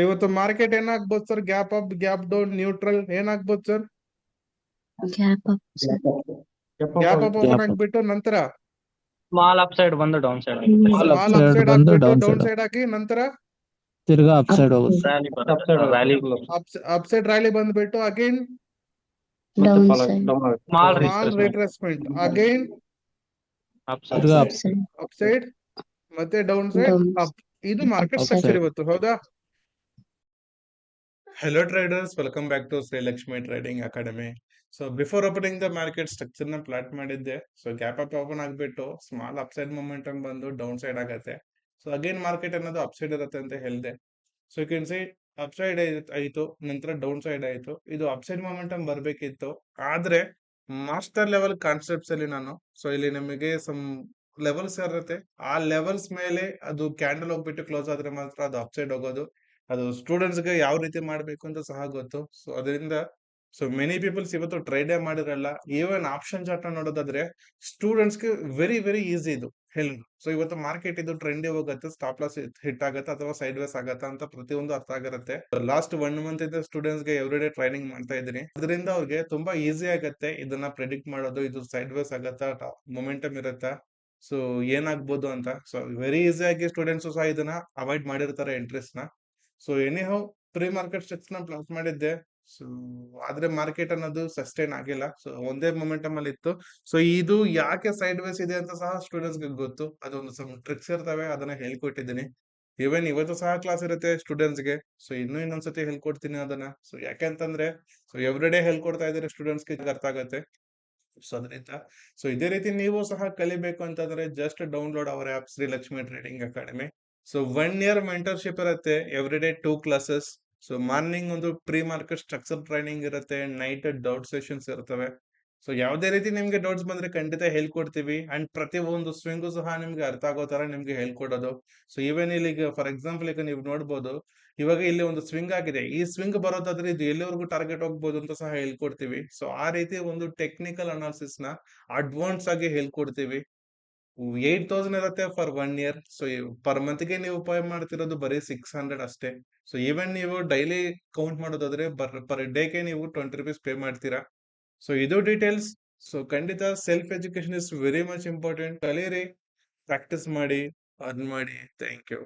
ಇವತ್ತು ಮಾರ್ಕೆಟ್ ಏನಾಗ್ಬೋದು sir? Gap up, gap down, neutral ಏನಾಗ್ಬೋದು sir? Gap up sir. Gap up open ಆಗ್ಬಿಟ್ಟು ನಂತರ ಸ್ಮಾಲ್ ಅಪ್ ಸೈಡ್ ಬಂದು downside small upside ಆಗ್ಬಿಟ್ಟು downside ಹಾಕಿ ನಂತರ ತಿರ್ಗಾ ಅಪ್ ಸೈಡ್ ಹೋಗುತ್ತೆ. ರ್ಯಾಲಿ ಬರುತ್ತೆ ರ್ಯಾಲಿ ಅಪ್ ಸೈಡ್ ರ್ಯಾಲಿ ಬಂದ್ಬಿಟ್ಟು again downside. Small small retracement, again upside ತಿರ್ಗಾ ಅಪ್ ಸೈಡ್. ಅಪ್ ಸೈಡ್ ಮತ್ತೆ ಡೌನ್ ಸೈಡ್ Down. ಅಪ್. ಇದು ಮಾರ್ಕೆಟ್ Upside. ಸ್ಟ್ರಕ್ಚರ್ ಇವತ್ತು, ಹೌದಾ? Hello traders, welcome back to Sri Lakshmi Trading Academy. So before opening the market structure ನ plot ಮಾಡಿದ್ದೆ. So gap up open ಆಗ್ಬಿಟ್ಟು small upside momentum ಬಂದು downside ಆಗತ್ತೆ. So again market ಅನ್ನೋದು upside ಇರುತ್ತೆ ಅಂತ ಹೇಳಿದೆ. So you can see upside ಆಯ್ತು, ನಂತರ ಡೌನ್ ಸೈಡ್ ಆಯ್ತು. ಇದು ಅಪ್ ಸೈಡ್ ಮೊಮೆಂಟಮ್ ಬರ್ಬೇಕಿತ್ತು, ಆದ್ರೆ ಮಾಸ್ಟರ್ ಲೆವೆಲ್ ಕಾನ್ಸೆಪ್ಟ್ಸ್ ಅಲ್ಲಿ ನಾನು ಇಲ್ಲಿ ನಿಮಗೆ ಸಮ್ ಲೆವೆಲ್ಸ್ ಇರುತ್ತೆ. ಆ ಲೆವೆಲ್ಸ್ ಮೇಲೆ ಅದು ಕ್ಯಾಂಡಲ್ ಹೋಗ್ಬಿಟ್ಟು ಕ್ಲೋಸ್ ಆದ್ರೆ ಮಾತ್ರ ಅದು ಅಪ್ ಸೈಡ್ ಹೋಗೋದು. ಅದು ಸ್ಟೂಡೆಂಟ್ಸ್ ಗೆ ಯಾವ ರೀತಿ ಮಾಡ್ಬೇಕು ಅಂತ ಸಹ ಗೊತ್ತು. ಸೊ ಅದರಿಂದ ಮೆನಿ ಪೀಪಲ್ಸ್ ಇವತ್ತು ಟ್ರೇಡೇ ಮಾಡಿರಲ್ಲ. ಈವನ್ ಆಪ್ಷನ್ ಚಾರ್ಟ್ ನೋಡೋದಾದ್ರೆ ಸ್ಟೂಡೆಂಟ್ಸ್ ಗೆ ವೆರಿ ವೆರಿ ಈಸಿ ಇದು ಹೇಳೋದು. ಸೊ ಇವತ್ತು ಮಾರ್ಕೆಟ್ ಇದು ಟ್ರೆಂಡ್ ಹೋಗುತ್ತೆ, ಸ್ಟಾಪ್ ಲಾಸ್ ಹಿಟ್ ಆಗತ್ತೆ ಅಥವಾ ಸೈಡ್ ವೇಸ್ ಆಗತ್ತಾ ಅಂತ ಪ್ರತಿಯೊಂದು ಅರ್ಥ ಆಗಿರುತ್ತೆ. ಲಾಸ್ಟ್ 1 ಮಂತ್ ಇಂದ ಸ್ಟೂಡೆಂಟ್ಸ್ ಗೆ ಎವ್ರಿ ಡೇ ಟ್ರೈನಿಂಗ್ ಮಾಡ್ತಾ ಇದ್ದೀನಿ. ಅದರಿಂದ ಅವ್ರಿಗೆ ತುಂಬಾ ಈಸಿ ಆಗತ್ತೆ ಇದನ್ನ ಪ್ರೆಡಿಕ್ಟ್ ಮಾಡೋದು. ಇದು ಸೈಡ್ ವೇಸ್ ಆಗತ್ತಾ, ಮೊಮೆಂಟಮ್ ಇರುತ್ತಾ, ಸೊ ಏನಾಗ್ಬೋದು ಅಂತ. ಸೊ ವೆರಿ ಈಸಿ ಆಗಿ ಸ್ಟೂಡೆಂಟ್ಸ್ ಸಹ ಇದನ್ನ ಅವಾಯ್ಡ್ ಮಾಡಿರ್ತಾರೆ ಎಂಟ್ರೀಸ್ ನ. So anyhow pre market structure ನ ಪ್ಲಾಟ್ ಮಾಡಿದ್ದೆ. ಸೊ ಆದ್ರೆ ಮಾರ್ಕೆಟ್ ಅನ್ನೋದು ಸಸ್ಟೈನ್ ಆಗಿಲ್ಲ. ಸೊ ಒಂದೇ ಮೊಮೆಂಟಮ್ ಅಲ್ಲಿ ಇತ್ತು. ಸೊ ಇದು ಯಾಕೆ ಸೈಡ್ ವೇಸ್ ಇದೆ ಅಂತ ಸಹ ಸ್ಟೂಡೆಂಟ್ಸ್ ಗೆ ಗೊತ್ತು. ಅದೊಂದು ಸಮ್ ಟ್ರಿಕ್ಸ್ ಇರ್ತವೆ, ಅದನ್ನ ಹೇಳ್ಕೊಟ್ಟಿದ್ದೀನಿ. ಇವನ್ ಇವತ್ತು ಸಹ ಕ್ಲಾಸ್ ಇರುತ್ತೆ ಸ್ಟೂಡೆಂಟ್ಸ್ ಗೆ. ಸೊ ಇನ್ನೊಂದ್ಸತಿ ಹೇಳ್ಕೊಡ್ತೀನಿ ಅದನ್ನ. ಸೊ ಯಾಕೆಂತಂದ್ರೆ ಎವ್ರಿ ಡೇ ಹೇಳ್ಕೊಡ್ತಾ ಇದ್ರೆ ಸ್ಟೂಡೆಂಟ್ಸ್ ಗೆ ಅರ್ಥ ಆಗತ್ತೆ. ಸೊ ಅದರಿಂದ ಇದೇ ರೀತಿ ನೀವು ಸಹ ಕಲಿಬೇಕು ಅಂತಂದ್ರೆ just download our app Shri Lakshmi trading academy. So 1 year mentorship ಇರುತ್ತೆ, every day 2 classes. So morning ಒಂದು ಪ್ರೀ ಮಾರ್ಕೆಟ್ ಸ್ಟ್ರಕ್ಚರ್ ಟ್ರೈನಿಂಗ್ ಇರುತ್ತೆ, ನೈಟ್ ಡೌಟ್ ಸೆಷನ್ಸ್ ಇರ್ತವೆ. ಸೊ ಯಾವುದೇ ರೀತಿ ನಿಮ್ಗೆ ಡೌಟ್ಸ್ ಬಂದ್ರೆ ಖಂಡಿತ ಹೇಳ್ಕೊಡ್ತೀವಿ. ಅಂಡ್ ಪ್ರತಿ ಒಂದು ಸ್ವಿಂಗು ಸಹ ನಿಮ್ಗೆ ಅರ್ಥ ಆಗೋ ತರ ನಿಮ್ಗೆ ಹೇಳ್ಕೊಡೋದು. ಸೊ ಈವನ್ ಇಲ್ಲಿ ಫಾರ್ ಎಕ್ಸಾಂಪಲ್ ಈಗ ನೀವು ನೋಡ್ಬೋದು, ಇವಾಗ ಇಲ್ಲಿ ಒಂದು ಸ್ವಿಂಗ್ ಆಗಿದೆ. ಈ ಸ್ವಿಂಗ್ ಬರೋದಾದ್ರೆ ಇದು ಎಲ್ಲಿವರೆಗೂ ಟಾರ್ಗೆಟ್ ಹೋಗ್ಬೋದು ಅಂತ ಸಹ ಹೇಳ್ಕೊಡ್ತೀವಿ. ಸೊ ಆ ರೀತಿ ಒಂದು ಟೆಕ್ನಿಕಲ್ ಅನಾಲಿಸಿಸ್ ನ ಅಡ್ವಾನ್ಸ್ ಆಗಿ ಹೇಳ್ಕೊಡ್ತೀವಿ. 8,000 ಇರುತ್ತೆ for 1 year. So per month ಗೆ ನೀವು ಪೇ ಮಾಡ್ತಿರೋದು ಬರೀ 600 ಅಷ್ಟೇ. ಸೊ ಈವನ್ ನೀವು ಡೈಲಿ ಕೌಂಟ್ ಮಾಡೋದಾದ್ರೆ ಪರ್ ಡೇಗೆ ನೀವು 20 rupees ಪೇ ಮಾಡ್ತೀರಾ. ಸೊ ಇದು ಡೀಟೇಲ್ಸ್. ಸೊ ಖಂಡಿತ self education is very much important. ಕಲೀರಿ, ಪ್ರಾಕ್ಟೀಸ್ ಮಾಡಿ, ಅರ್ನ್ ಮಾಡಿ. Thank you.